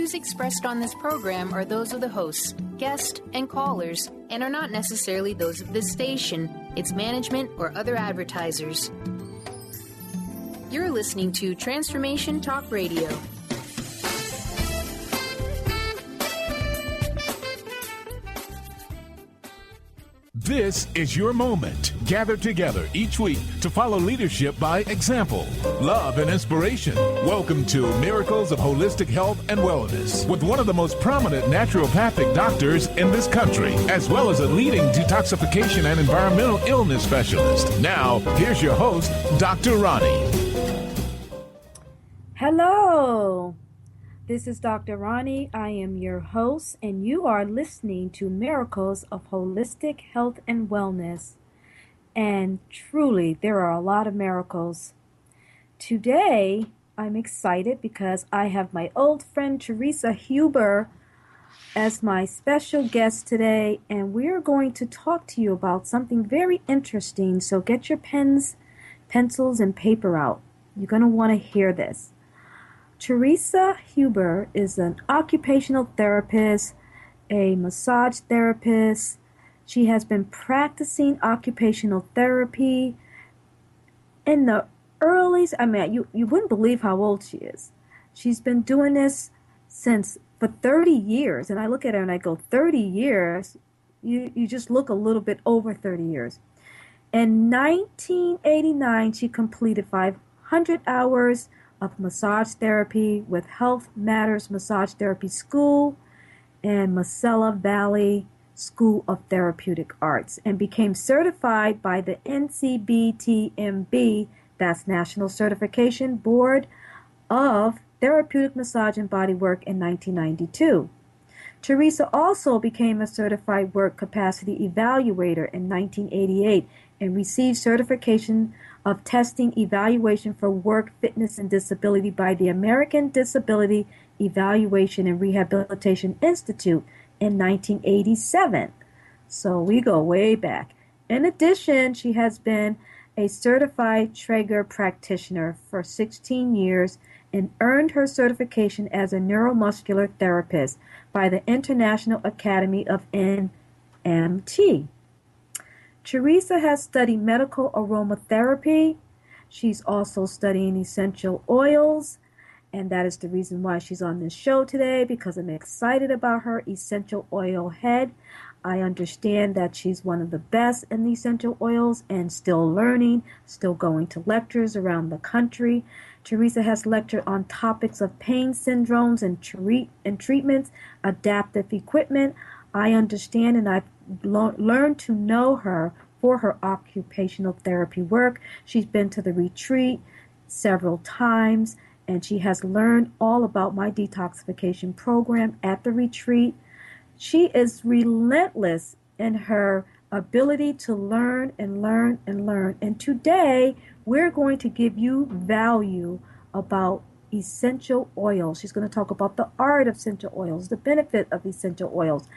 views expressed on this program are those of the hosts, guests, and callers, and are not necessarily those of this station, its management, or other advertisers. You're listening to Transformation Talk Radio. This is your moment. Gather together each week to follow leadership by example, love, and inspiration. Welcome to Miracles of Holistic Health and Wellness with one of the most prominent naturopathic doctors in this country, as well as a leading detoxification and environmental illness specialist. Now, here's your host, Dr. Roni. Hello. This is Dr. Roni. I am your host, and you are listening to Miracles of Holistic Health and Wellness. And truly, there are a lot of miracles. Today, I'm excited because I have my old friend Theresa Huber as my special guest today, and we're going to talk to you about something very interesting. So get your pens, pencils, and paper out. You're going to want to hear this. Theresa Huber is an occupational therapist, a massage therapist. She has been practicing occupational therapy in the early, you wouldn't believe how old she is. She's been doing this for 30 years. And I look at her and I go, 30 years? You just look a little bit over 30 years. In 1989, she completed 500 hours of massage therapy with Health Matters Massage Therapy School and Macella Valley School of Therapeutic Arts, and became certified by the NCBTMB, that's National Certification Board of Therapeutic Massage and Bodywork, in 1992. Theresa also became a Certified Work Capacity Evaluator in 1988 and received certification of testing evaluation for work fitness and disability by the American Disability Evaluation and Rehabilitation Institute in 1987. So we go way back. In addition, she has been a certified Traeger practitioner for 16 years and earned her certification as a neuromuscular therapist by the International Academy of NMT. Theresa has studied medical aromatherapy. She's also studying essential oils, and that is the reason why she's on this show today, because I'm excited about her essential oil head. I understand that she's one of the best in the essential oils and still learning, still going to lectures around the country. Theresa has lectured on topics of pain syndromes and treatments, adaptive equipment. I understand, and I've learned to know her for her occupational therapy work. She's been to the retreat several times, and she has learned all about my detoxification program at the retreat. She is relentless in her ability to learn and learn and learn. And today, we're going to give you value about essential oils. She's going to talk about the art of essential oils, the benefit of essential oils.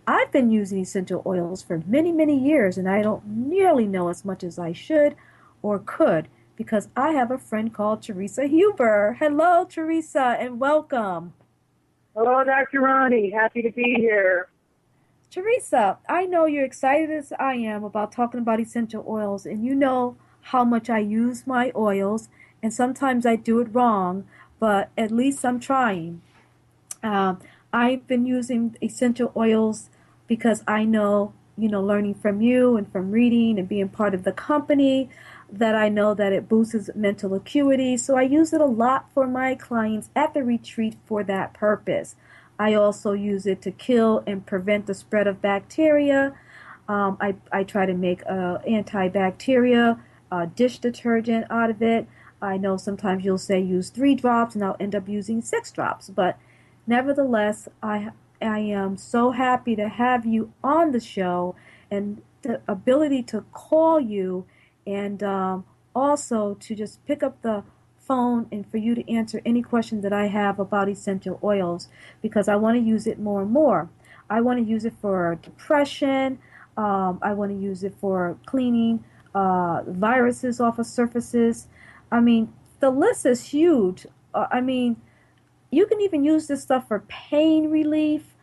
I've been using essential oils for many, many years, and I don't nearly know as much as I should or could because I have a friend called Theresa Huber. Hello, Theresa, and welcome. Hello, Dr. Roni. Happy to be here. Theresa, I know you're excited as I am about talking about essential oils, and you know how much I use my oils, and sometimes I do it wrong, but at least I'm trying. I've been using essential oils because I know, learning from you and from reading and being part of the company, that I know that it boosts mental acuity. So I use it a lot for my clients at the retreat for that purpose. I also use it to kill and prevent the spread of bacteria. I try to make antibacteria dish detergent out of it. I know sometimes you'll say use 3 drops, and I'll end up using 6 drops. But nevertheless, I am so happy to have you on the show, and the ability to call you, and also to just pick up the phone and for you to answer any question that I have about essential oils, because I want to use it more and more. I want to use it for depression. I want to use it for cleaning viruses off of surfaces. I mean, the list is huge. you can even use this stuff for pain relief.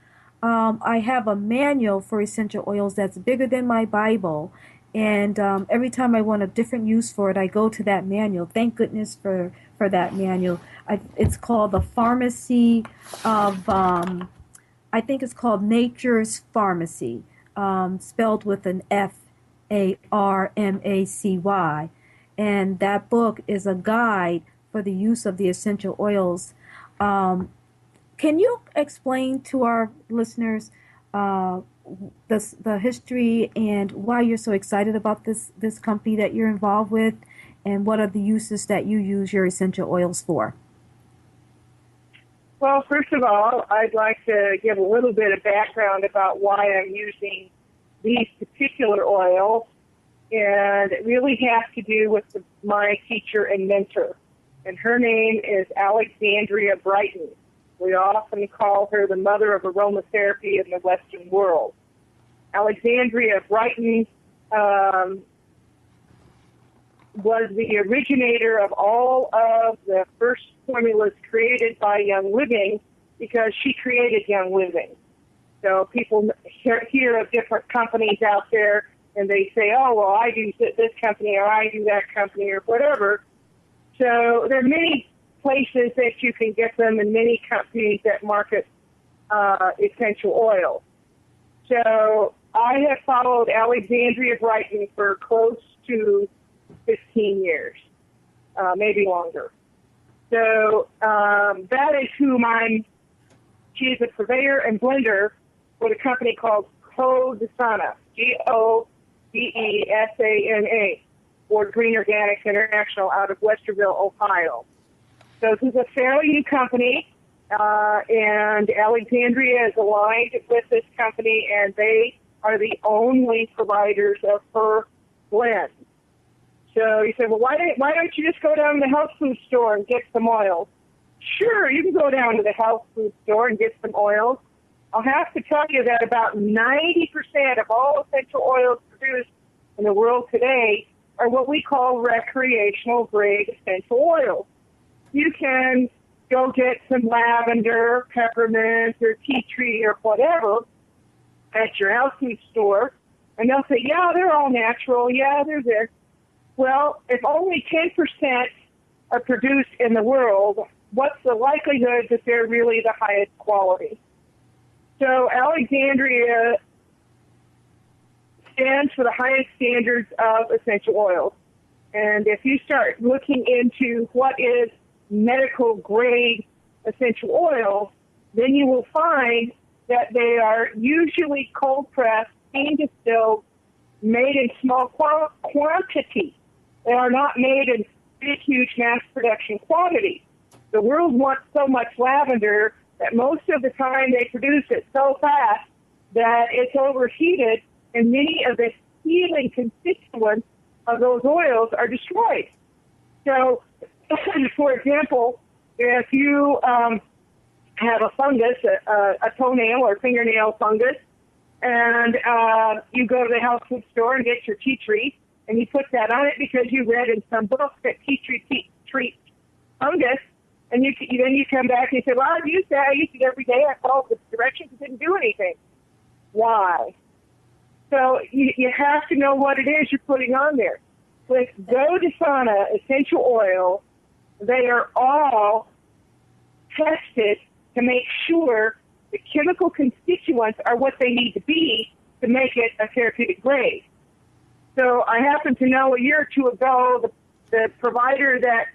I have a manual for essential oils that's bigger than my Bible. And every time I want a different use for it, I go to that manual. Thank goodness for that manual. It's called the Pharmacy of, I think it's called Nature's Pharmacy, spelled with an Farmacy. And that book is a guide for the use of the essential oils. Can you explain to our listeners the history and why you're so excited about this company that you're involved with, and what are the uses that you use your essential oils for? Well, first of all, I'd like to give a little bit of background about why I'm using these particular oils, and it really has to do with my teacher and mentor. And her name is Alexandria Brighton. We often call her the mother of aromatherapy in the Western world. Alexandria Brighton was the originator of all of the first formulas created by Young Living, because she created Young Living. So people hear of different companies out there, and they say, oh, well, I do this company, or I do that company, or whatever. So there are many places that you can get them, and many companies that market essential oils. So I have followed Alexandria Brighton for close to 15 years, maybe longer. So that is whom she is a purveyor and blender with a company called Codesana, Godesana, or Green Organics International out of Westerville, Ohio. So this is a fairly new company, and Alexandria is aligned with this company, and they are the only providers of her blend. So you say, well, why don't you just go down to the health food store and get some oils? Sure, you can go down to the health food store and get some oils. I'll have to tell you that about 90% of all essential oils produced in the world today are what we call recreational grade essential oils. You can go get some lavender, peppermint, or tea tree, or whatever at your health food store, and they'll say, yeah, they're all natural. Yeah, they're there. Well, if only 10% are produced in the world, what's the likelihood that they're really the highest quality? So Alexandria stands for the highest standards of essential oils. And if you start looking into what is medical grade essential oils, then you will find that they are usually cold pressed, hand distilled, made in small quantity. They are not made in big, huge mass production quantities. The world wants so much lavender that most of the time they produce it so fast that it's overheated, and many of the healing constituents of those oils are destroyed. So, for example, if you have a fungus, a toenail or fingernail fungus, and you go to the health food store and get your tea tree, and you put that on it because you read in some book that tea tree treats fungus, and then you come back and you say, well, I used it every day. I followed the directions. It didn't do anything. Why? So you have to know what it is you're putting on there. With Godesana essential oil, they are all tested to make sure the chemical constituents are what they need to be to make it a therapeutic grade. So I happen to know a year or two ago, the provider that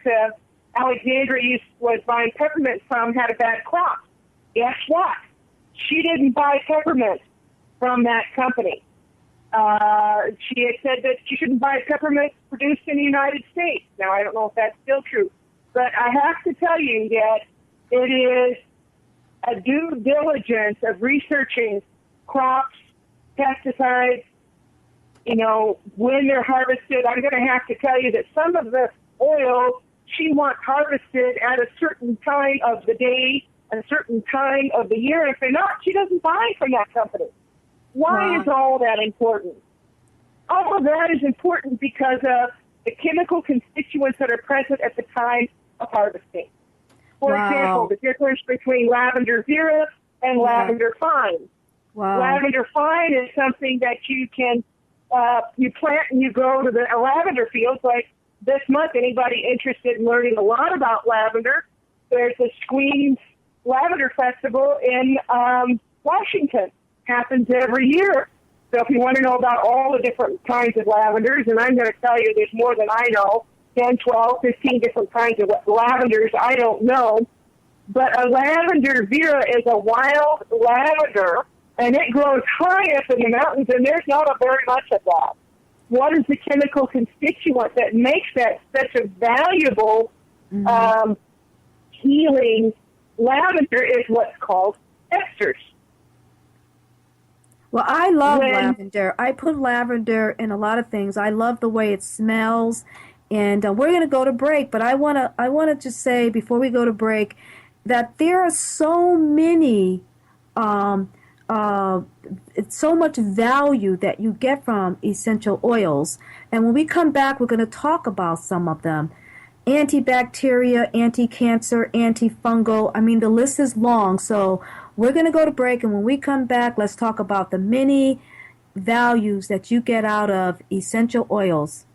Alexandria was buying peppermint from had a bad crop. Guess what? She didn't buy peppermint from that company. She had said that she shouldn't buy peppermint produced in the United States. Now, I don't know if that's still true, but I have to tell you that it is a due diligence of researching crops, pesticides, when they're harvested. I'm going to have to tell you that some of the oils she wants harvested at a certain time of the day, a certain time of the year. If they're not, she doesn't buy from that company. Why is all that important? All of that is important because of the chemical constituents that are present at the time of harvesting. For Wow. example, the difference between lavender vera and lavender fine. Wow. Lavender fine is something that you can, you plant and you grow to the lavender fields. Like this month, anybody interested in learning a lot about lavender, there's the Squeens Lavender Festival in Washington. Happens every year. So if you want to know about all the different kinds of lavenders, and I'm going to tell you there's more than I know, 10, 12, 15 different kinds of lavenders I don't know. But a lavender vera is a wild lavender, and it grows high up in the mountains, and there's not very much of that. What is the chemical constituent that makes that such a valuable healing lavender is what's called esters. Well, I love lavender. I put lavender in a lot of things. I love the way it smells. And we're going to go to break, but I want to just say before we go to break that there are so many, so much value that you get from essential oils. And when we come back, we're going to talk about some of them. Antibacterial, anti-cancer, antifungal. I mean, the list is long. So we're going to go to break. And when we come back, let's talk about the many values that you get out of essential oils.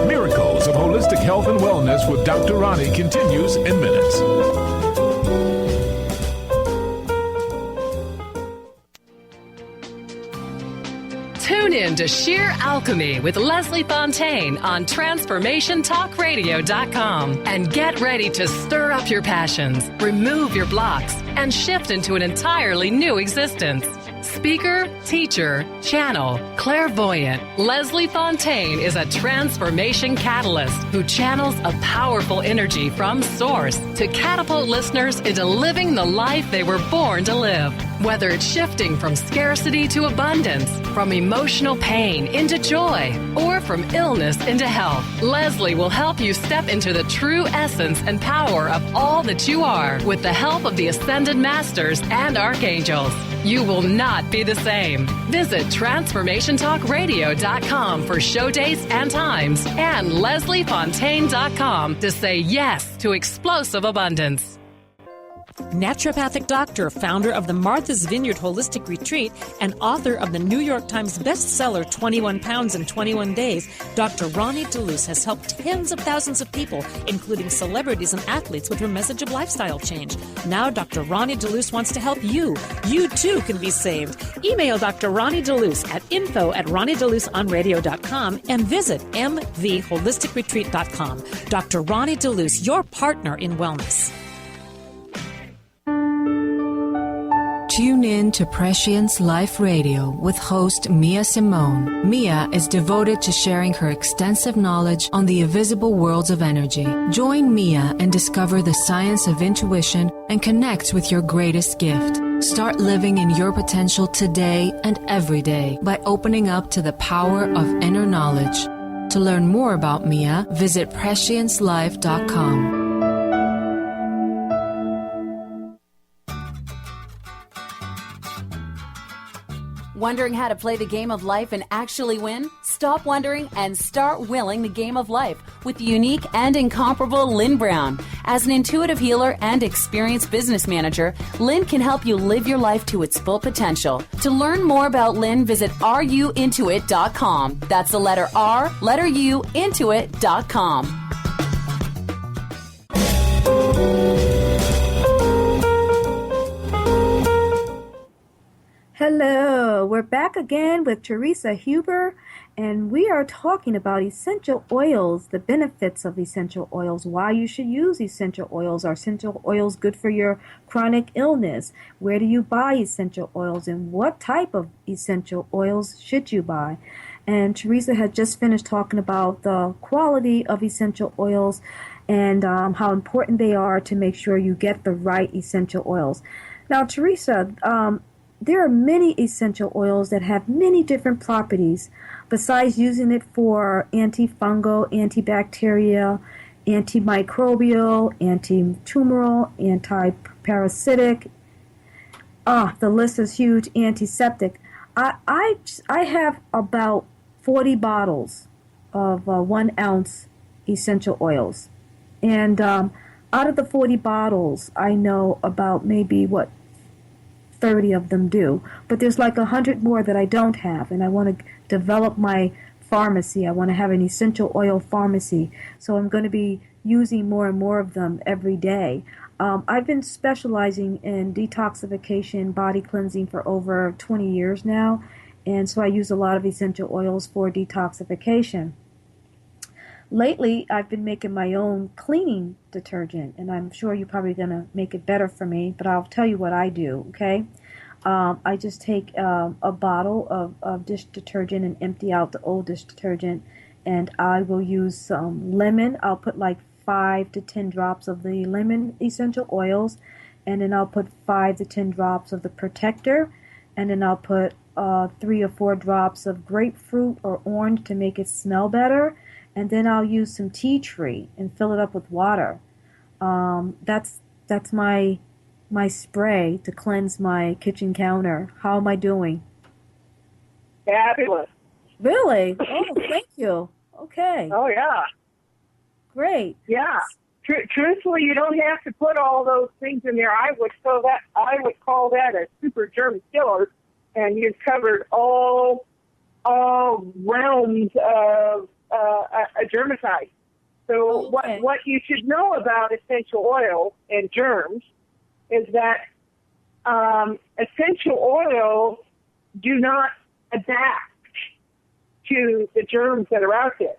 Miracles of Holistic Health and Wellness with Dr. Roni continues in minutes. Tune in to Sheer Alchemy with Leslie Fontaine on TransformationTalkRadio.com and get ready to stir up your passions, remove your blocks, and shift into an entirely new existence. Speaker, teacher, channel, clairvoyant, Leslie Fontaine is a transformation catalyst who channels a powerful energy from source to catapult listeners into living the life they were born to live. Whether it's shifting from scarcity to abundance, from emotional pain into joy, or from illness into health, Leslie will help you step into the true essence and power of all that you are with the help of the Ascended Masters and Archangels. You will not be the same. Visit TransformationTalkRadio.com for show dates and times and LeslieFontaine.com to say yes to explosive abundance. Naturopathic doctor, founder of the Martha's Vineyard Holistic Retreat, and author of the New York Times bestseller 21 Pounds in 21 Days, Dr. Roni DeLuz has helped tens of thousands of people, including celebrities and athletes, with her message of lifestyle change. Now Dr. Roni DeLuz wants to help you. You too can be saved. Email Dr. Roni DeLuz at info@RoniDeLuzOnRadio.com and visit mvholisticretreat.com. Dr. Roni DeLuz, your partner in wellness. Tune in to Prescience Life Radio with host Mia Simone. Mia is devoted to sharing her extensive knowledge on the invisible worlds of energy. Join Mia and discover the science of intuition and connect with your greatest gift. Start living in your potential today and every day by opening up to the power of inner knowledge. To learn more about Mia, visit presciencelife.com. Wondering how to play the game of life and actually win? Stop wondering and start willing the game of life with the unique and incomparable Lynn Brown. As an intuitive healer and experienced business manager, Lynn can help you live your life to its full potential. To learn more about Lynn, visit ruintuit.com. That's the letter R, letter U, intuit.com. Hello, we're back again with Theresa Huber, and we are talking about essential oils, the benefits of essential oils, why you should use essential oils. Are essential oils good for your chronic illness? Where do you buy essential oils, and what type of essential oils should you buy? And Theresa had just finished talking about the quality of essential oils and how important they are to make sure you get the right essential oils. Now, Theresa, there are many essential oils that have many different properties besides using it for antifungal, antibacterial, antimicrobial, antitumoral, antiparasitic. The list is huge, antiseptic. I have about 40 bottles of 1 ounce essential oils. And out of the 40 bottles, I know about maybe 30 of them do. But there's like 100 more that I don't have, and I want to develop my pharmacy. I want to have an essential oil pharmacy. So I'm going to be using more and more of them every day. I've been specializing in detoxification, body cleansing for over 20 years now, and so I use a lot of essential oils for detoxification. Lately, I've been making my own cleaning detergent, and I'm sure you're probably going to make it better for me, but I'll tell you what I do, okay? I just take a bottle of dish detergent and empty out the old dish detergent, and I will use some lemon. I'll put like 5 to 10 drops of the lemon essential oils, and then I'll put 5 to 10 drops of the protector, and then I'll put 3 or 4 drops of grapefruit or orange to make it smell better, and then I'll use some tea tree and fill it up with water. That's my spray to cleanse my kitchen counter. How am I doing? Fabulous. Really? Oh, thank you. Okay. Oh, yeah. Great. Yeah. Truthfully, you don't have to put all those things in there. I would call that a super germ killer, and you've covered all realms of a germicide. So okay. what you should know about essential oil and germs is that essential oils do not adapt to the germs that are out there.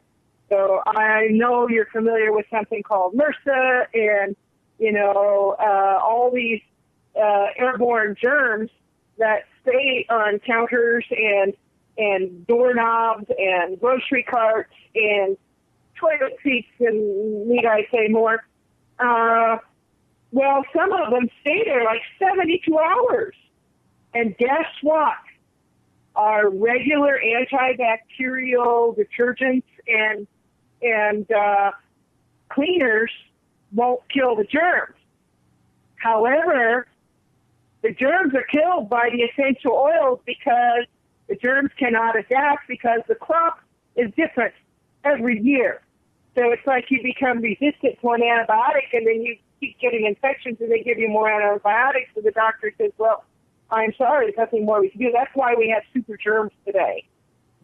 So I know you're familiar with something called MRSA and, all these airborne germs that stay on counters and doorknobs and grocery carts and toilet seats, and need I say more? Well, some of them stay there like 72 hours. And guess what? Our regular antibacterial detergents and cleaners won't kill the germs. However, the germs are killed by the essential oils because the germs cannot adapt because the crop is different every year. So it's like you become resistant to an antibiotic, and then you keep getting infections, and they give you more antibiotics. So the doctor says, well, I'm sorry, there's nothing more we can do. That's why we have super germs today.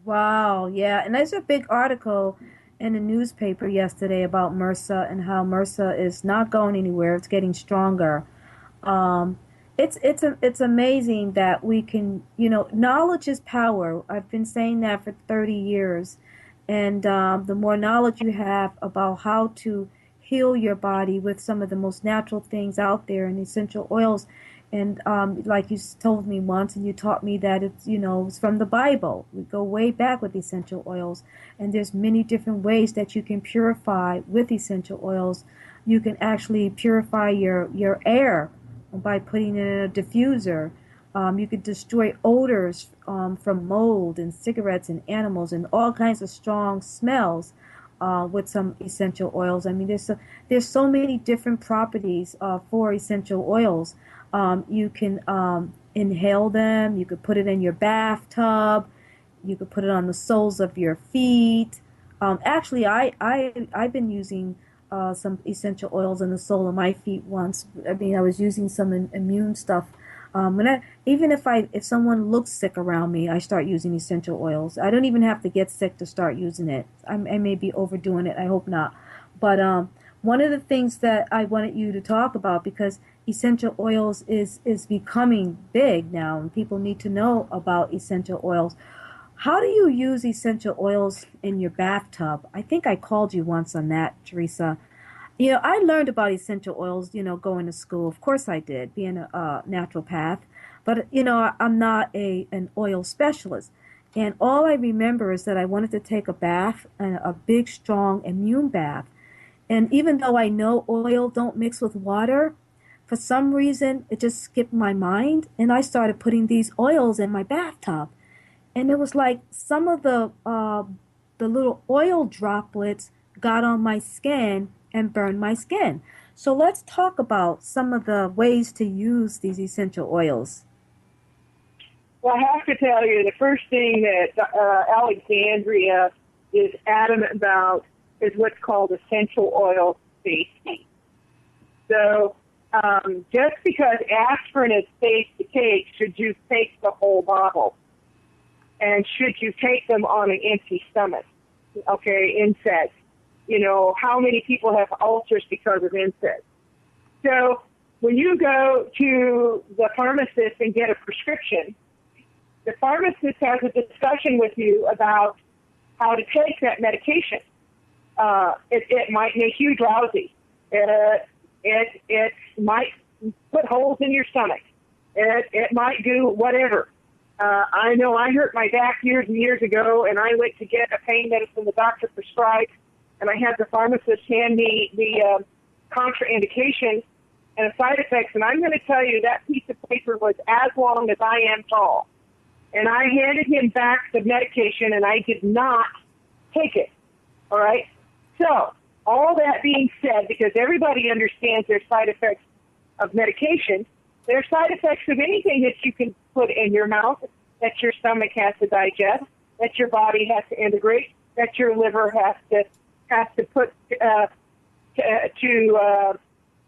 Wow, yeah. And there's a big article in the newspaper yesterday about MRSA and how MRSA is not going anywhere. It's getting stronger. It's amazing that we can, knowledge is power. I've been saying that for 30 years. And the more knowledge you have about how to heal your body with some of the most natural things out there and essential oils. And like you told me once, and you taught me that it's from the Bible. We go way back with essential oils, and there's many different ways that you can purify with essential oils. You can actually purify your air by putting it in a diffuser. You could destroy odors from mold and cigarettes and animals and all kinds of strong smells with some essential oils. I mean, there's so many different properties for essential oils. You can inhale them. You could put it in your bathtub. You could put it on the soles of your feet. Actually, I've been using some essential oils in the sole of my feet once. I mean, I was using some immune stuff. Even if someone looks sick around me, I start using essential oils. I don't even have to get sick to start using it. I may be overdoing it. I hope not. But one of the things that I wanted you to talk about, because essential oils is becoming big now, and people need to know about essential oils. How do you use essential oils in your bathtub? I think I called you once on that, Theresa. I learned about essential oils, going to school. Of course I did, being a naturopath. But, I'm not an oil specialist. And all I remember is that I wanted to take a bath, a big, strong immune bath. And even though I know oil don't mix with water, for some reason, it just skipped my mind. And I started putting these oils in my bathtub. And it was like some of the little oil droplets got on my skin and burned my skin. So let's talk about some of the ways to use these essential oils. Well, I have to tell you, the first thing that Alexandria is adamant about is what's called essential oil safety. So just because aspirin is safe to take, should you take the whole bottle? And should you take them on an empty stomach? Okay, NSAIDs. You know, how many people have ulcers because of NSAIDs? So when you go to the pharmacist and get a prescription, the pharmacist has a discussion with you about how to take that medication. It might make you drowsy. It might put holes in your stomach. It might do whatever. I know I hurt my back years and years ago, and I went to get a pain medicine the doctor prescribed, and I had the pharmacist hand me the contraindication and the side effects, and I'm going to tell you that piece of paper was as long as I am tall. And I handed him back the medication, and I did not take it. All right? So, all that being said, because everybody understands their side effects of medication, there are side effects of anything that you can put in your mouth, that your stomach has to digest, that your body has to integrate, that your liver has to put to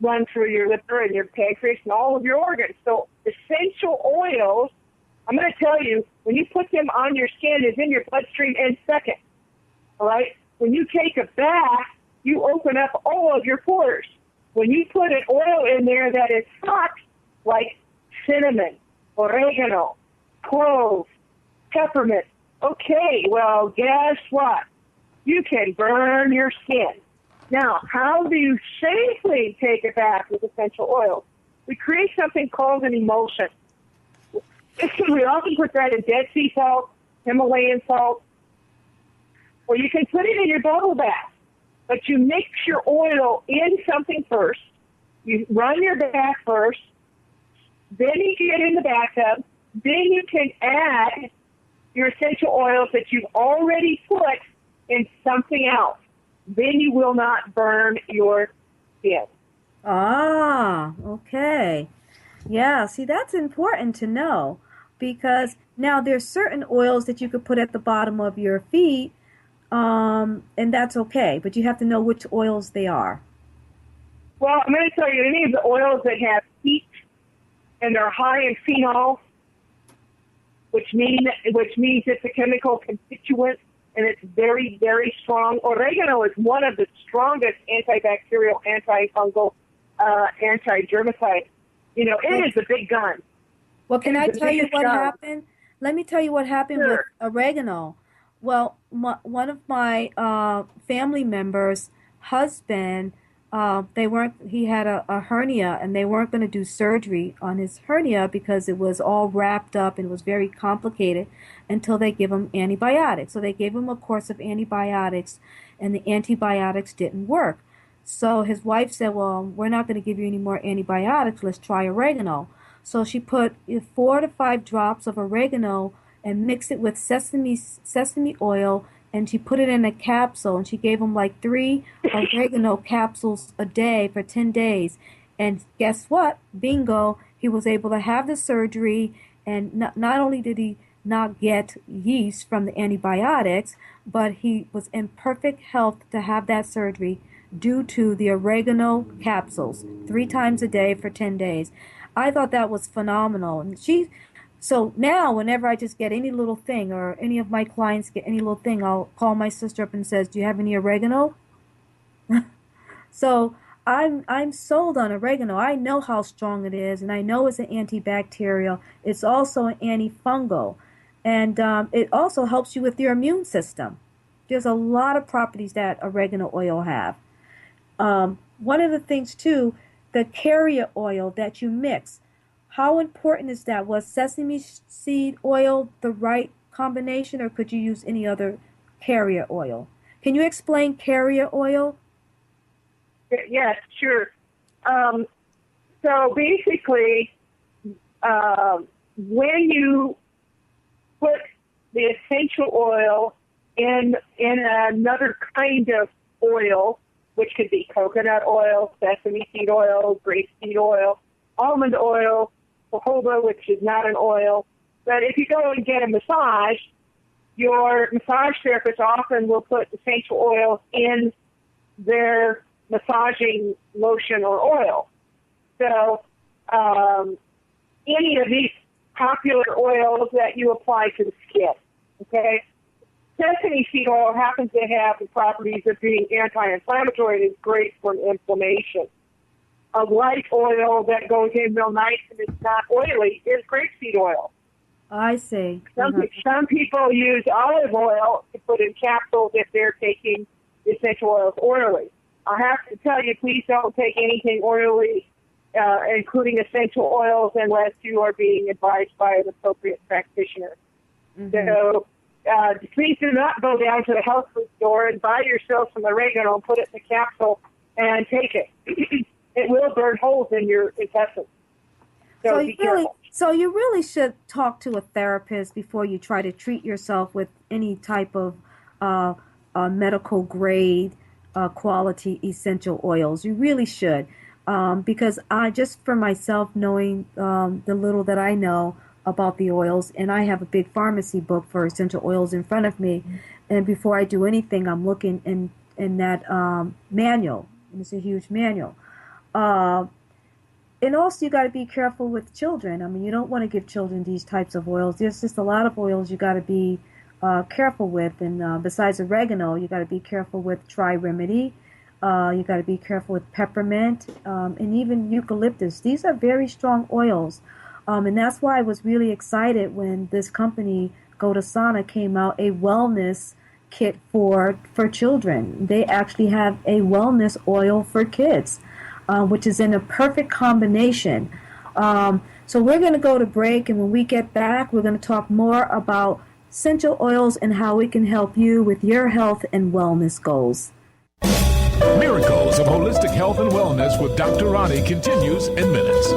run through your liver and your pancreas and all of your organs. So essential oils, I'm going to tell you, when you put them on your skin, is in your bloodstream in seconds. All right? When you take a bath, you open up all of your pores. When you put an oil in there that is hot, like cinnamon, oregano, clove, peppermint, okay, well, guess what? You can burn your skin. Now, how do you safely take a bath with essential oils? We create something called an emulsion. We often put that in Dead Sea salt, Himalayan salt, or you can put it in your bubble bath. But you mix your oil in something first. You run your bath first. Then you get in the bathtub. Then you can add your essential oils that you've already put in something else. Then you will not burn your skin. Ah, okay. Yeah, see, that's important to know, because now there's certain oils that you could put at the bottom of your feet, and that's okay, but you have to know which oils they are. Well, I'm going to tell you, any of the oils that have heat and they're high in phenol, which means it's a chemical constituent, and it's very, very strong. Oregano is one of the strongest antibacterial, antifungal, anti-germicide. You know, it is a big gun. Well, can I tell you what happened? Let me tell you what happened with oregano. Well, one of my family members' husband, he had a hernia, and they weren't going to do surgery on his hernia because it was all wrapped up and it was very complicated until they give him antibiotics. So they gave him a course of antibiotics, and the antibiotics didn't work. So his wife said, well, we're not going to give you any more antibiotics. Let's try oregano. So she put 4 to 5 drops of oregano and mixed it with sesame oil, and she put it in a capsule, and she gave him like 3 oregano capsules a day for 10 days. And guess what? Bingo, he was able to have the surgery, and not only did he not get yeast from the antibiotics, but he was in perfect health to have that surgery due to the oregano capsules 3 times a day for 10 days. I thought that was phenomenal. And so now whenever I just get any little thing, or any of my clients get any little thing, I'll call my sister up and says, do you have any oregano? So I'm sold on oregano. I know how strong it is, and I know it's an antibacterial. It's also an antifungal. And it also helps you with your immune system. There's a lot of properties that oregano oil have. One of the things, too, the carrier oil that you mix, how important is that? Was sesame seed oil the right combination, or could you use any other carrier oil? Can you explain carrier oil? Yes, sure. So basically, when you put the essential oil in another kind of oil, which could be coconut oil, sesame seed oil, grapeseed oil, almond oil, jojoba, which is not an oil. But if you go and get a massage, your massage therapist often will put essential oils in their massaging lotion or oil. So any of these popular oils that you apply to the skin, okay? Sesame seed oil happens to have the properties of being anti-inflammatory and is great for inflammation. A light oil that goes in real nice and it's not oily is grapeseed oil. I see. Some people use olive oil to put in capsules if they're taking essential oils orally. I have to tell you, please don't take anything orally, including essential oils, unless you are being advised by an appropriate practitioner. So please do not go down to the health food store and buy yourself some oregano and put it in a capsule and take it. It will burn holes in your intestines. So you really should talk to a therapist before you try to treat yourself with any type of medical grade quality essential oils. You really should, because I just for myself knowing the little that I know about the oils, and I have a big pharmacy book for essential oils in front of me, and before I do anything, I'm looking in that manual, and it's a huge manual. And also, you got to be careful with children. I mean, you don't want to give children these types of oils. There's just a lot of oils you got to be careful with. And besides oregano, you got to be careful with Tri-Remedy. You got to be careful with peppermint and even eucalyptus. These are very strong oils. And that's why I was really excited when this company, Godasana, came out a wellness kit for children. They actually have a wellness oil for kids. Which is in a perfect combination. So we're going to go to break, and when we get back, we're going to talk more about essential oils and how we can help you with your health and wellness goals. Miracles of Holistic Health and Wellness with Dr. Roni continues in minutes.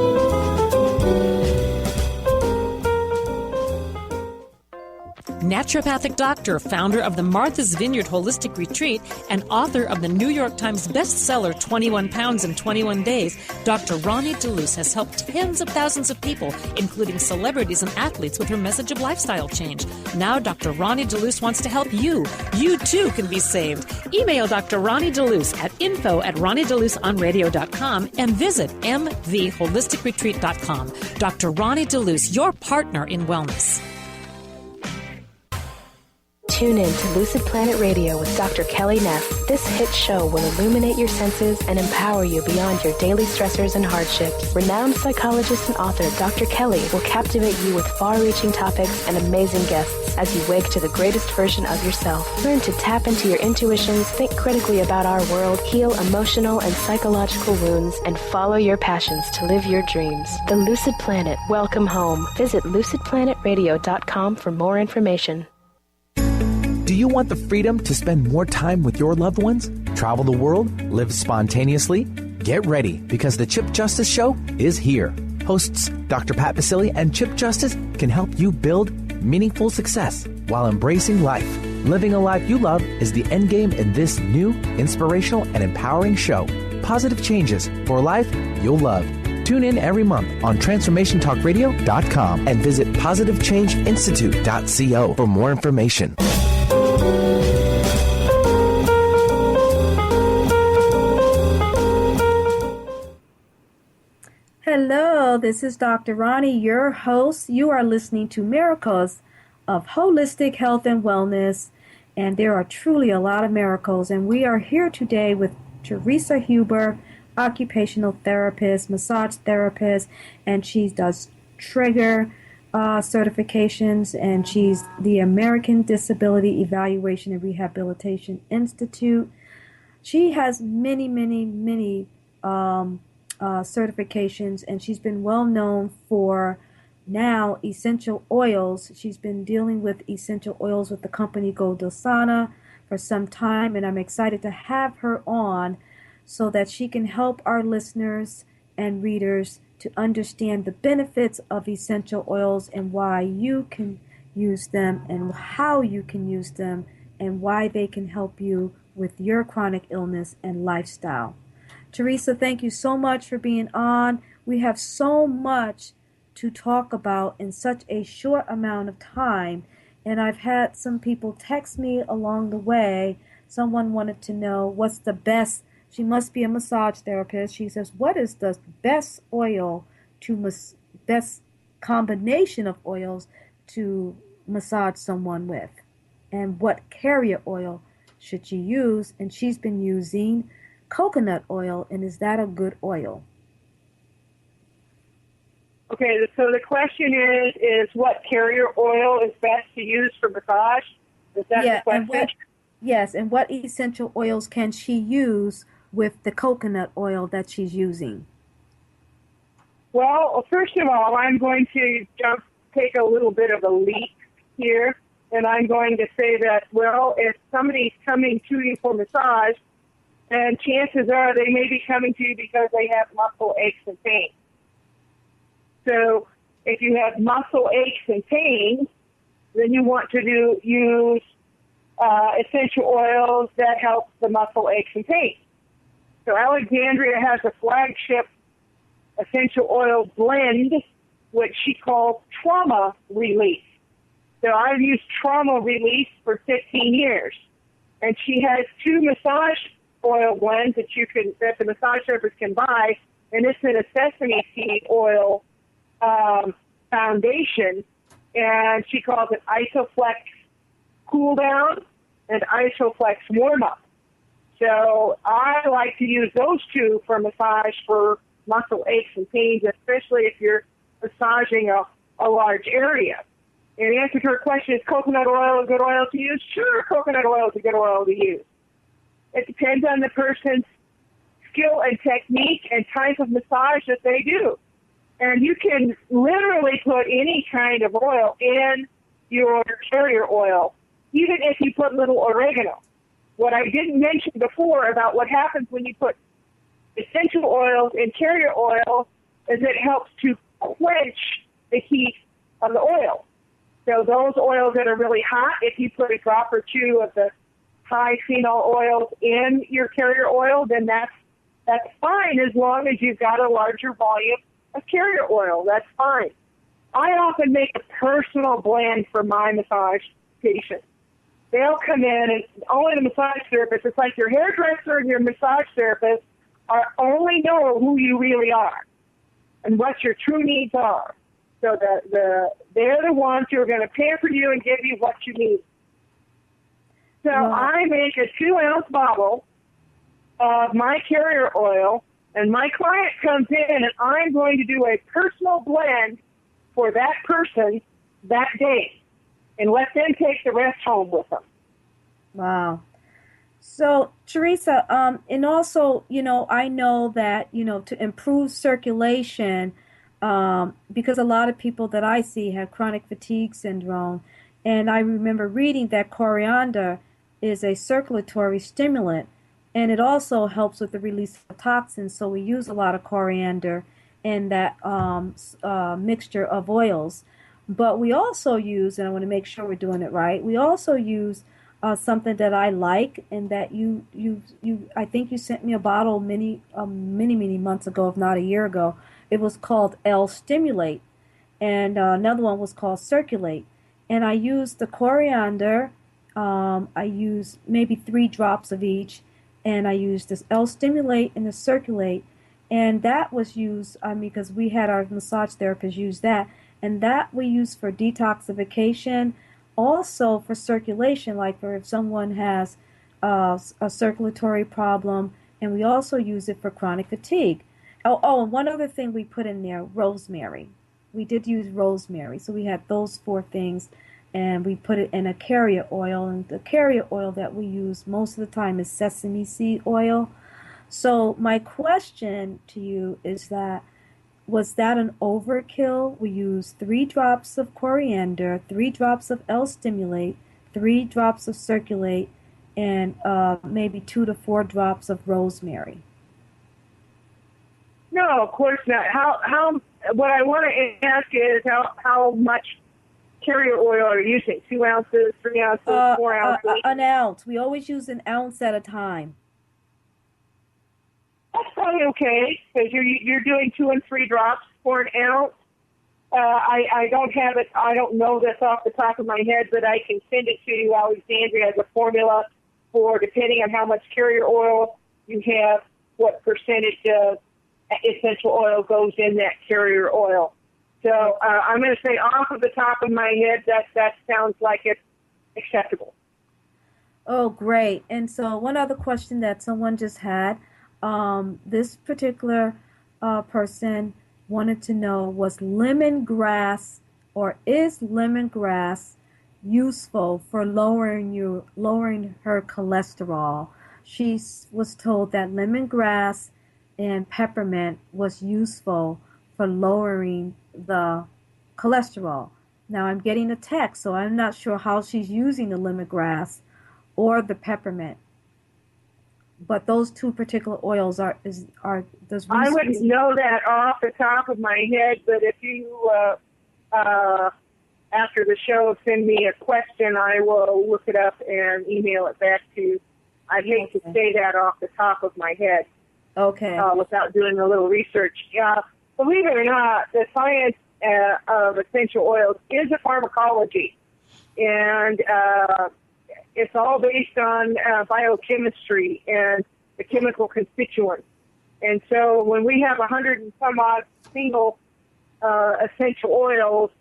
Naturopathic doctor, founder of the Martha's Vineyard Holistic Retreat, and author of the New York Times bestseller 21 Pounds in 21 Days, Dr. Roni DeLuz has helped tens of thousands of people, including celebrities and athletes, with her message of lifestyle change. Now Dr. Roni DeLuz wants to help you. You too can be saved. Email Dr. Roni DeLuz at info@RoniDeLuzOnRadio.com and visit mtheholisticretreat.com. Dr. Roni DeLuz, your partner in wellness. Tune in to Lucid Planet Radio with Dr. Kelly Neff. This hit show will illuminate your senses and empower you beyond your daily stressors and hardships. Renowned psychologist and author Dr. Kelly will captivate you with far-reaching topics and amazing guests as you wake to the greatest version of yourself. Learn to tap into your intuitions, think critically about our world, heal emotional and psychological wounds, and follow your passions to live your dreams. The Lucid Planet. Welcome home. Visit lucidplanetradio.com for more information. Do you want the freedom to spend more time with your loved ones? Travel the world? Live spontaneously? Get ready, because the Chip Justice Show is here. Hosts Dr. Pat Basile and Chip Justice can help you build meaningful success while embracing life. Living a life you love is the end game in this new, inspirational, and empowering show. Positive changes for life you'll love. Tune in every month on TransformationTalkRadio.com and visit PositiveChangeInstitute.co for more information. Hello, this is Dr. Roni, your host. You are listening to Miracles of Holistic Health and Wellness, and there are truly a lot of miracles. And we are here today with Theresa Huber, occupational therapist, massage therapist, and she does trigger certifications, and she's the American Disability Evaluation and Rehabilitation Institute. She has many certifications, and she's been well known for now essential oils. She's been dealing with essential oils with the company Godasana for some time, and I'm excited to have her on so that she can help our listeners and readers to understand the benefits of essential oils and why you can use them and how you can use them and why they can help you with your chronic illness and lifestyle. Theresa, thank you so much for being on. We have so much to talk about in such a short amount of time, and I've had some people text me along the way. Someone wanted to know what's the best She must be a massage therapist. She says, what is the best oil best combination of oils to massage someone with? And what carrier oil should she use? And she's been using coconut oil, and is that a good oil? Okay, so the question is what carrier oil is best to use for massage? Is that the question? And what essential oils can she use with the coconut oil that she's using? Well, first of all, I'm going to take a little bit of a leap here, and I'm going to say that, well, if somebody's coming to you for massage, and chances are they may be coming to you because they have muscle aches and pains. So if you have muscle aches and pains, then you want to use essential oils that help the muscle aches and pains. So Alexandria has a flagship essential oil blend, which she calls Trauma Release. So I've used Trauma Release for 15 years. And she has 2 massage oil blends that the massage therapist can buy, and it's in a sesame seed oil foundation, and she calls it Isoflex Cool Down and Isoflex Warm Up. So I like to use those 2 for massage for muscle aches and pains, especially if you're massaging a large area. And the answer to her question, is coconut oil a good oil to use? Sure, coconut oil is a good oil to use. It depends on the person's skill and technique and type of massage that they do. And you can literally put any kind of oil in your carrier oil, even if you put little oregano. What I didn't mention before about what happens when you put essential oils in carrier oil is it helps to quench the heat of the oil. So those oils that are really hot, if you put a drop or 2 of the high phenol oils in your carrier oil, then that's fine as long as you've got a larger volume of carrier oil. That's fine. I often make a personal blend for my massage patients. They'll come in, and only the massage therapist, it's like your hairdresser and your massage therapist only know who you really are and what your true needs are. So they're the ones who are going to pamper you and give you what you need. So I make a 2-ounce bottle of my carrier oil, and my client comes in, and I'm going to do a personal blend for that person that day and let them take the rest home with them. Wow. So, Theresa, and also, I know that, to improve circulation, because a lot of people that I see have chronic fatigue syndrome, and I remember reading that coriander is a circulatory stimulant, and it also helps with the release of toxins. So we use a lot of coriander in that mixture of oils. But we also use, and I want to make sure we're doing it right, we also use something that I like, and that you I think you sent me a bottle many months ago, if not a year ago. It was called L-Stimulate, and another one was called Circulate. And I used the coriander. I used maybe 3 drops of each, and I used this L-Stimulate and the Circulate, and that was used because we had our massage therapist use that, and that we use for detoxification, also for circulation, like for if someone has a circulatory problem, and we also use it for chronic fatigue. Oh, and one other thing we put in there, rosemary. We did use rosemary, so we had those 4 things, and we put it in a carrier oil, and the carrier oil that we use most of the time is sesame seed oil. So my question to you is that, was that an overkill? We used 3 drops of coriander, 3 drops of L-Stimulate, 3 drops of Circulate, and maybe 2 to 4 drops of rosemary. No, of course not. How? What I want to ask is how much carrier oil are you using? 2 ounces, 3 ounces, 4 ounces? An ounce. We always use an ounce at a time. That's probably okay, because you're doing 2 and 3 drops for an ounce. I don't have it. I don't know this off the top of my head, but I can send it to you. Alexandria has a formula for, depending on how much carrier oil you have what percentage of essential oil goes in that carrier oil. So I'm going to say off of the top of my head that sounds like it's acceptable. Oh, great. And so one other question that someone just had, this particular person wanted to know, was lemongrass or is lemongrass useful for lowering her cholesterol? She was told that lemongrass and peppermint was useful for lowering the cholesterol. Now I'm getting a text, so I'm not sure how she's using the lemongrass or the peppermint. But those two particular oils are I wouldn't know that off the top of my head, but if you after the show send me a question, I will look it up and email it back to you. I'd hate to say that off the top of my head. Okay. Without doing a little research. Believe it or not, the science of essential oils is a pharmacology, and it's all based on biochemistry and the chemical constituents. And so when we have 100 and some odd single essential oils,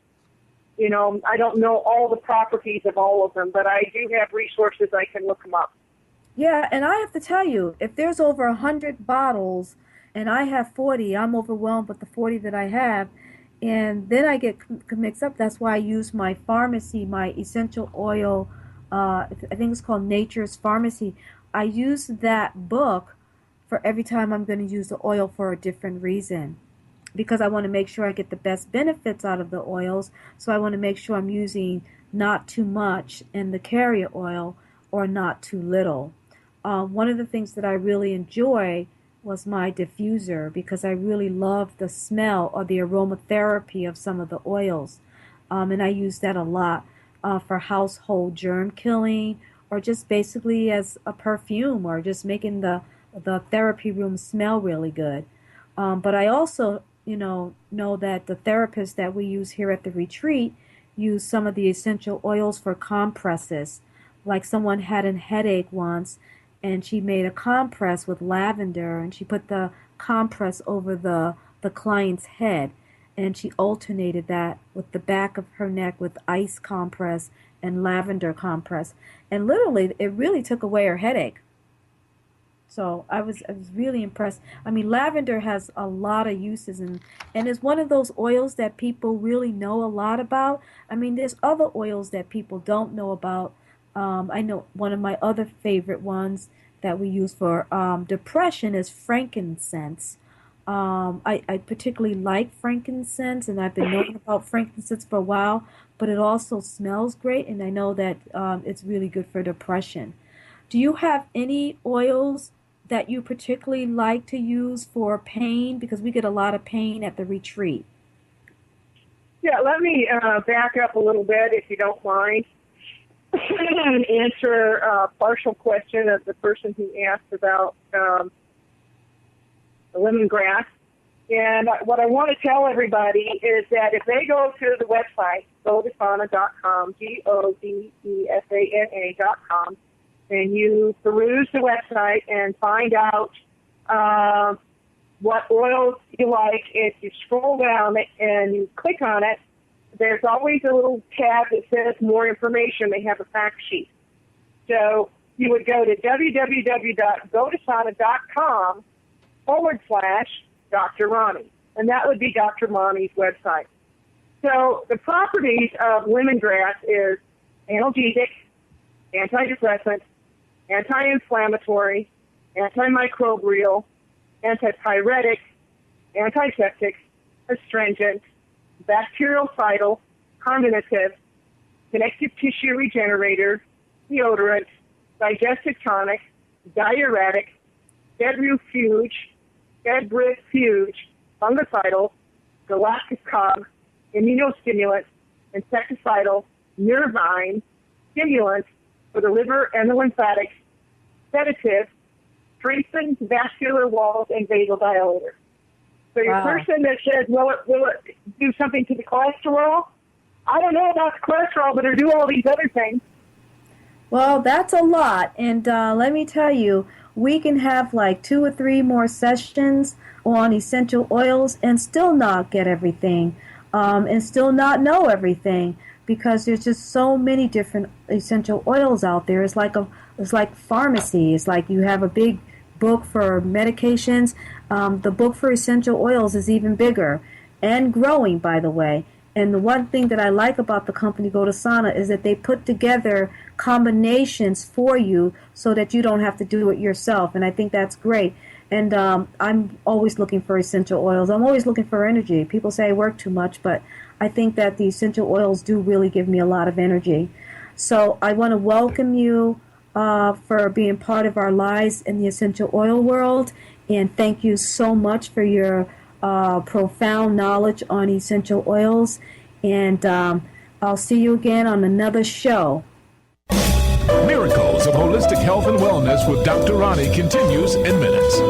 you know, I don't know all the properties of all of them, but I do have resources I can look them up. Yeah, and I have to tell you, if there's over 100 bottles and I have 40, I'm overwhelmed with the 40 that I have, and then I get mixed up. That's why I use my pharmacy, my essential oil, I think it's called Nature's Pharmacy. I use that book for every time I'm going to use the oil for a different reason, because I want to make sure I get the best benefits out of the oils. So I want to make sure I'm using not too much in the carrier oil or not too little. One of the things that I really enjoy was my diffuser, because I really love the smell or the aromatherapy of some of the oils. And I use that a lot for household germ killing, or just basically as a perfume, or just making the therapy room smell really good. But I also, know that the therapists that we use here at the retreat use some of the essential oils for compresses. Like someone had a headache once, and she made a compress with lavender, and she put the compress over the client's head, and she alternated that with the back of her neck with ice compress and lavender compress, and literally it really took away her headache. So I was really impressed. I mean, lavender has a lot of uses, and it's one of those oils that people really know a lot about. I mean, there's other oils that people don't know about. I know one of my other favorite ones that we use for depression is frankincense. I particularly like frankincense, and I've been knowing about frankincense for a while, but it also smells great, and I know that it's really good for depression. Do you have any oils that you particularly like to use for pain? Because we get a lot of pain at the retreat. Yeah, let me back up a little bit, if you don't mind, and answer a partial question of the person who asked about the lemongrass. And what I want to tell everybody is that if they go to the website, godesana.com, godesana.com, and you peruse the website and find out what oils you like, if you scroll down and you click on it, there's always a little tab that says more information. They have a fact sheet. So you would go to www.godesana.com/Dr. Roni, and that would be Dr. Roni's website. So the properties of lemongrass is analgesic, antidepressant, anti-inflammatory, antimicrobial, antipyretic, antiseptic, astringent, bactericidal, carminative, connective tissue regenerator, deodorant, digestive tonic, diuretic, februfuge, fungicidal, galacticog, immunostimulant, insecticidal, nervine, stimulant for the liver and the lymphatics, sedative, strengthens vascular walls, and vasodilator. So your person that says, will it do something to the cholesterol? I don't know about the cholesterol, but it'll do all these other things. Well, that's a lot. And let me tell you, we can have like 2 or 3 more sessions on essential oils and still not get everything, and still not know everything, because there's just so many different essential oils out there. It's like pharmacy. It's like you have a big book for medications. The book for essential oils is even bigger and growing, by the way. And the one thing that I like about the company Godasana is that they put together combinations for you so that you don't have to do it yourself. And I think that's great. And I'm always looking for essential oils. I'm always looking for energy. People say I work too much, but I think that the essential oils do really give me a lot of energy. So I want to welcome you for being part of our lives in the essential oil world. And thank you so much for your profound knowledge on essential oils. And I'll see you again on another show. Miracles of Holistic Health and Wellness with Dr. Roni continues in minutes.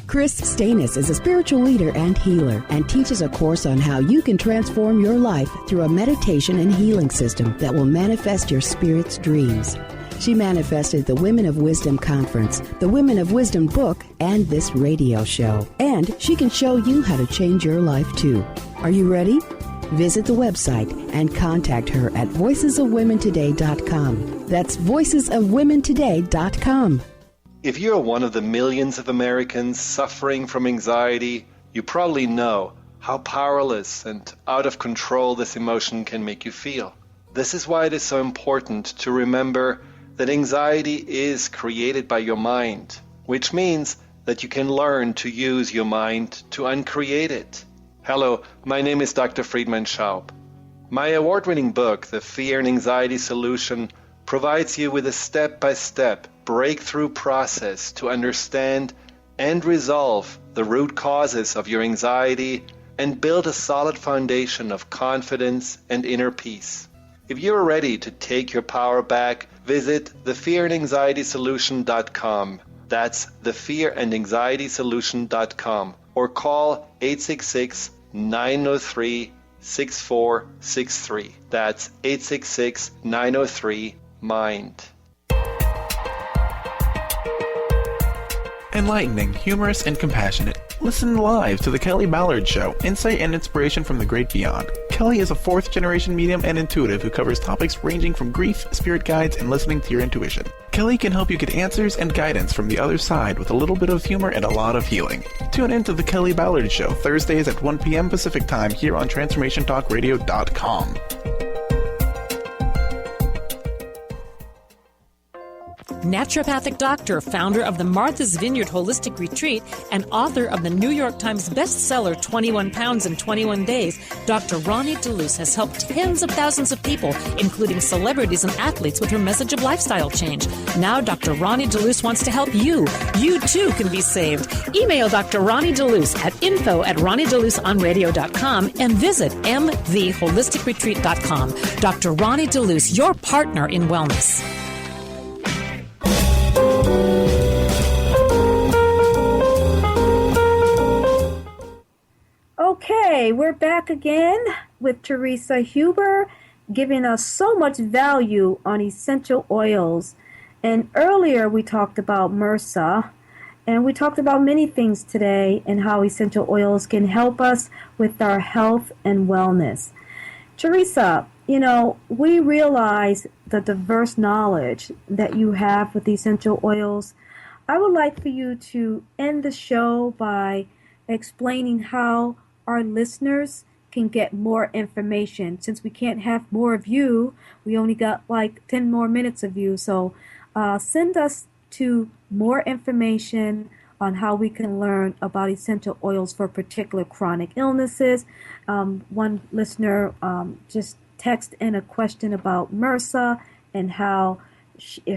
Chris Stanis is a spiritual leader and healer and teaches a course on how you can transform your life through a meditation and healing system that will manifest your spirit's dreams. She manifested the Women of Wisdom Conference, the Women of Wisdom book, and this radio show. And she can show you how to change your life too. Are you ready? Visit the website and contact her at voicesofwomentoday.com. That's voicesofwomentoday.com. If you're one of the millions of Americans suffering from anxiety, you probably know how powerless and out of control this emotion can make you feel. This is why it is so important to remember that anxiety is created by your mind, which means that you can learn to use your mind to uncreate it. Hello, my name is Dr. Friedman Schaub. My award-winning book, The Fear and Anxiety Solution, provides you with a step-by-step breakthrough process to understand and resolve the root causes of your anxiety and build a solid foundation of confidence and inner peace. If you're ready to take your power back, visit thefearandanxietysolution.com. That's thefearandanxietysolution.com, or call 866-903-6463. That's 866-903-MIND. Enlightening, humorous, and compassionate. Listen live to The Kelly Ballard Show, insight and inspiration from the great beyond. Kelly is a fourth-generation medium and intuitive who covers topics ranging from grief, spirit guides, and listening to your intuition. Kelly can help you get answers and guidance from the other side with a little bit of humor and a lot of healing. Tune in to The Kelly Ballard Show, Thursdays at 1 p.m. Pacific Time here on TransformationTalkRadio.com. Naturopathic doctor, founder of the Martha's Vineyard Holistic Retreat, and author of the New York Times bestseller 21 Pounds in 21 Days, Dr. Roni DeLuz has helped tens of thousands of people, including celebrities and athletes, with her message of lifestyle change. Now Dr. Roni DeLuz wants to help you. You too can be saved. Email Dr. Roni DeLuz at info@RoniDeLuzOnRadio.com and visit mtheholisticretreat.com. Dr. Roni DeLuz, your partner in wellness. Okay, we're back again with Theresa Huber, giving us so much value on essential oils. And earlier we talked about MRSA, and we talked about many things today and how essential oils can help us with our health and wellness. Theresa, you know, we realize the diverse knowledge that you have with essential oils. I would like for you to end the show by explaining how our listeners can get more information. Since we can't have more of you, we only got like 10 more minutes of you. So send us to more information on how we can learn about essential oils for particular chronic illnesses. One listener just texted in a question about MRSA and how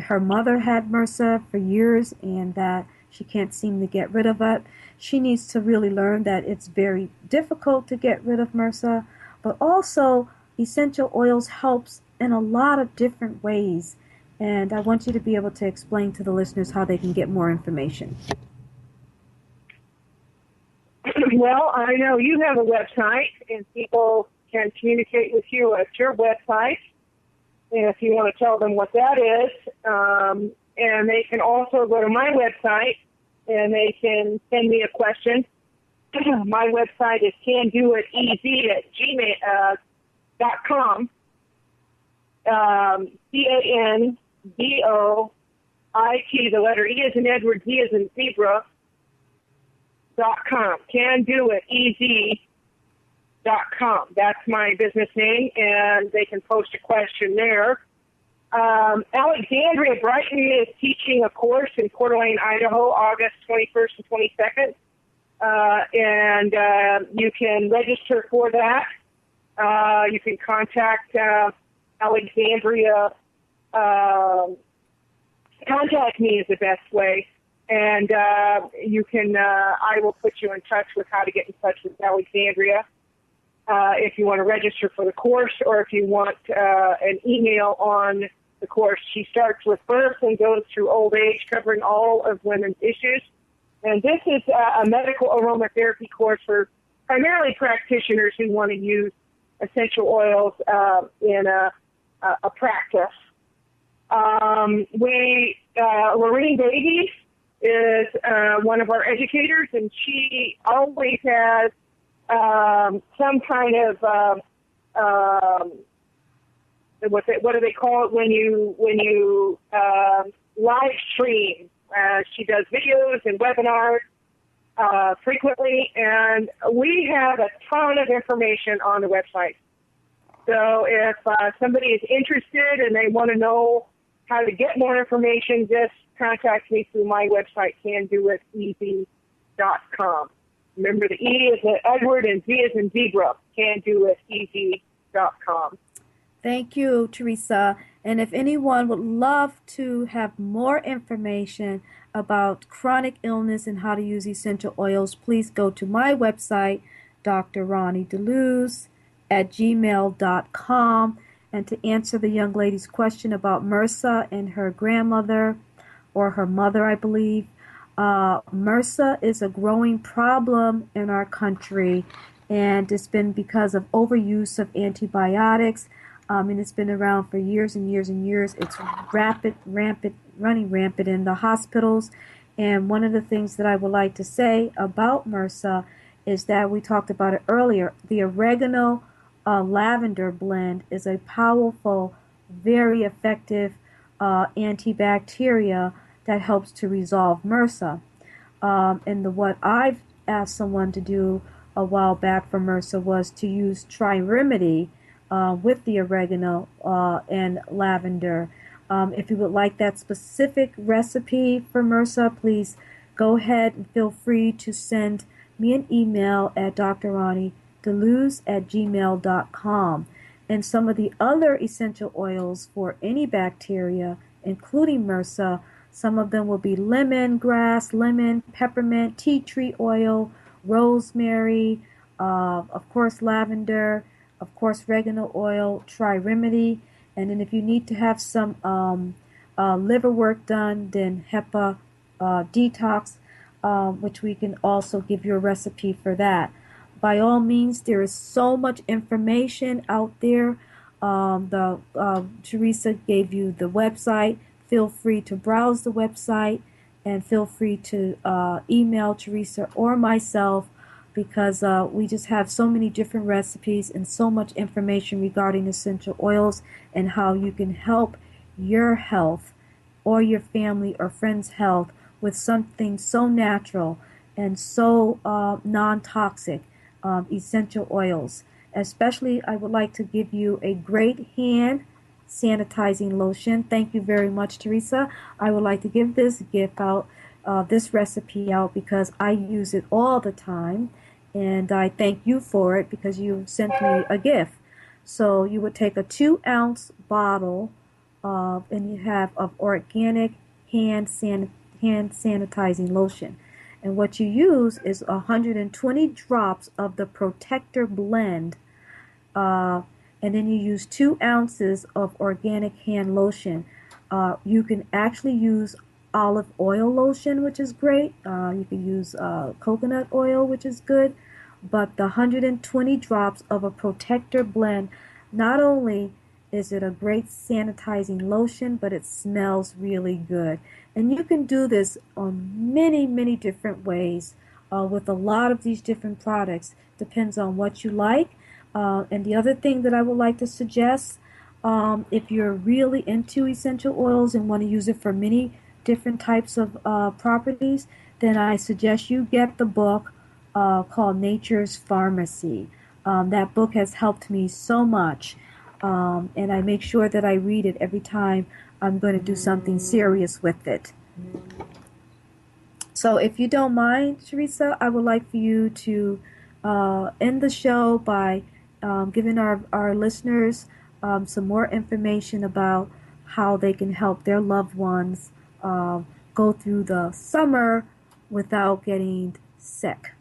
her mother had MRSA for years and that she can't seem to get rid of it. She needs to really learn that it's very difficult to get rid of MRSA, but also essential oils helps in a lot of different ways. And I want you to be able to explain to the listeners how they can get more information. Well, I know you have a website, and people can communicate with you at your website. if you want to tell them what that is. And they can also go to my website, and they can send me a question. My website is candoitez@gmail.com. CANDOIT, the letter E as in Edward, Z as in zebra, .com. candoitez.com. That's my business name, and they can post a question there. Alexandria Brighton is teaching a course in Coeur d'Alene, Idaho, August 21st and 22nd. And you can register for that. You can contact Alexandria. Contact me is the best way. And you can, I will put you in touch with how to get in touch with Alexandria if you want to register for the course, or if you want an email on the course. She starts with birth and goes through old age, covering all of women's issues. And this is a medical aromatherapy course for primarily practitioners who want to use essential oils in a practice. Lorraine Davies is one of our educators, and she always has some kind of what do they call it when you live stream? She does videos and webinars frequently, and we have a ton of information on the website. So if somebody is interested and they want to know how to get more information, just contact me through my website, candoitez.com. Remember, the E is in Edward and Z is in zebra, candoitez.com. Thank you, Theresa. And if anyone would love to have more information about chronic illness and how to use essential oils, please go to my website, Dr. Roni DeLuz @gmail.com. And to answer the young lady's question about MRSA and her grandmother, or her mother, I believe, MRSA is a growing problem in our country, and it's been because of overuse of antibiotics. And it's been around for years and years and years. It's running rampant in the hospitals. And one of the things that I would like to say about MRSA is that we talked about it earlier. The oregano lavender blend is a powerful, very effective antibacteria that helps to resolve MRSA. And what I've asked someone to do a while back for MRSA was to use Tri-Remedy with the oregano and lavender. If you would like that specific recipe for MRSA, please go ahead and feel free to send me an email at drronideluz@gmail.com. And some of the other essential oils for any bacteria, including MRSA, some of them will be lemongrass, lemon, peppermint, tea tree oil, rosemary, of course lavender, of course oregano oil, Tri-Remedy. And then if you need to have some liver work done, then HEPA detox, which we can also give you a recipe for that. By all means, there is so much information out there. Theresa gave you the website. Feel free to browse the website, and feel free to email Theresa or myself, because we just have so many different recipes and so much information regarding essential oils and how you can help your health or your family or friends' health with something so natural and so non-toxic, essential oils. Especially, I would like to give you a great hand sanitizing lotion. Thank you very much, Theresa. I would like to give this gift out, this recipe out, because I use it all the time, and I thank you for it because you sent me a gift. So you would take a 2-ounce bottle and you have of organic hand sanitizing lotion, and what you use is 120 drops of the Protector blend, and then you use 2 ounces of organic hand lotion. You can actually use olive oil lotion, which is great. You can use coconut oil, which is good. But the 120 drops of a Protector blend not only is it a great sanitizing lotion, but it smells really good. And you can do this on many, many different ways with a lot of these different products. Depends on what you like. And the other thing that I would like to suggest, if you're really into essential oils and want to use it for many different types of properties, then I suggest you get the book called Nature's Pharmacy. That book has helped me so much. And I make sure that I read it every time I'm going to do something serious with it. So if you don't mind, Theresa, I would like for you to end the show by giving our listeners some more information about how they can help their loved ones go through the summer without getting sick.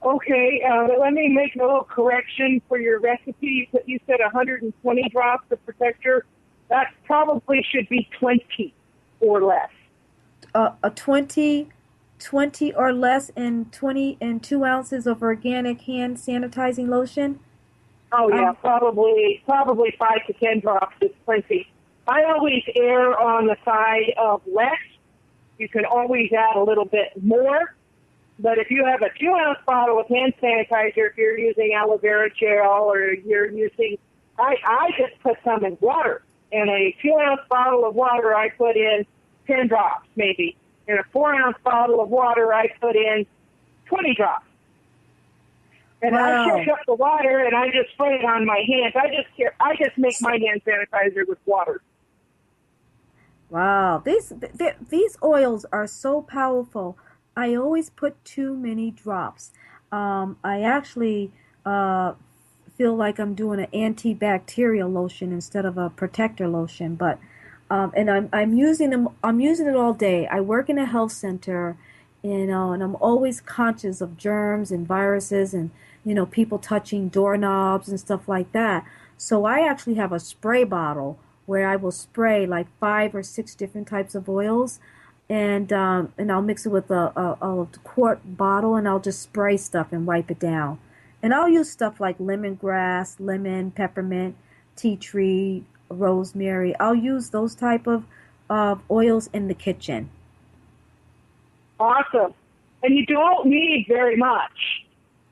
Okay, let me make a little correction for your recipe. You said 120 drops of protector. That probably should be 20 or less. A 20 or less in 2 ounces of organic hand sanitizing lotion? Oh, yeah, probably 5 to 10 drops is plenty. I always err on the side of less. You can always add a little bit more. But if you have a 2-ounce bottle of hand sanitizer, if you're using aloe vera gel or you're using, I just put some in water. In a 2-ounce bottle of water, I put in 10 drops, maybe. In a 4-ounce bottle of water, I put in 20 drops. And I shake up the water and I just spray it on my hands. I just make my hand sanitizer with water. Wow, these oils are so powerful. I always put too many drops. I actually feel like I'm doing an antibacterial lotion instead of a protector lotion. But and I'm using them. I'm using it all day. I work in a health center, and I'm always conscious of germs and viruses and people touching doorknobs and stuff like that. So I actually have a spray bottle where I will spray like 5 or 6 different types of oils. And I'll mix it with a quart bottle, and I'll just spray stuff and wipe it down. And I'll use stuff like lemongrass, lemon, peppermint, tea tree, rosemary. I'll use those type of oils in the kitchen. Awesome. And you don't need very much.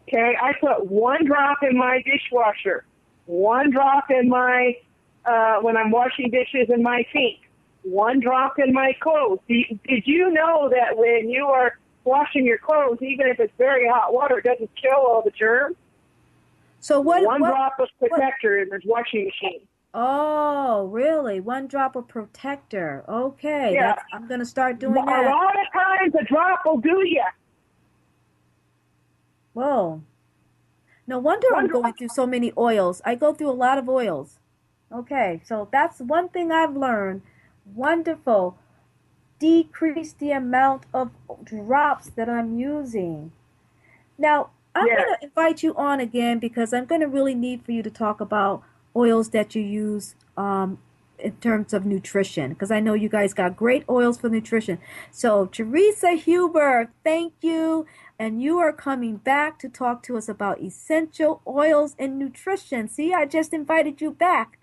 Okay, I put 1 drop in my dishwasher, 1 drop in my when I'm washing dishes in my sink. 1 drop in my clothes. Did you know that when you are washing your clothes, even if it's very hot water, it doesn't kill all the germs? So one drop of protector in the washing machine. Oh, really? 1 drop of protector. Okay, yeah. I'm going to start doing that. A lot of times a drop will do you. Whoa. No wonder I'm going through so many oils. I go through a lot of oils. Okay, so that's one thing I've learned. Wonderful. Decrease the amount of drops that I'm using. Now, I'm going to invite you on again because I'm going to really need for you to talk about oils that you use in terms of nutrition, because I know you guys got great oils for nutrition. So, Theresa Huber, thank you. And you are coming back to talk to us about essential oils and nutrition. See, I just invited you back.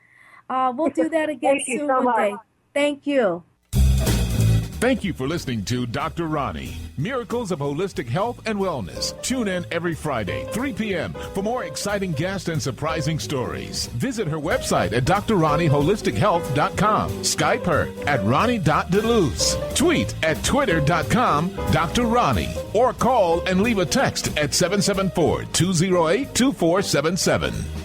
We'll do that again soon one day. Thank you. Thank you for listening to Dr. Roni, Miracles of Holistic Health and Wellness. Tune in every Friday, 3 p.m. for more exciting guests and surprising stories. Visit her website at drroniholistichealth.com. Skype her at Roni.DeLuz. Tweet at twitter.com Dr. Roni. Or call and leave a text at 774-208-2477.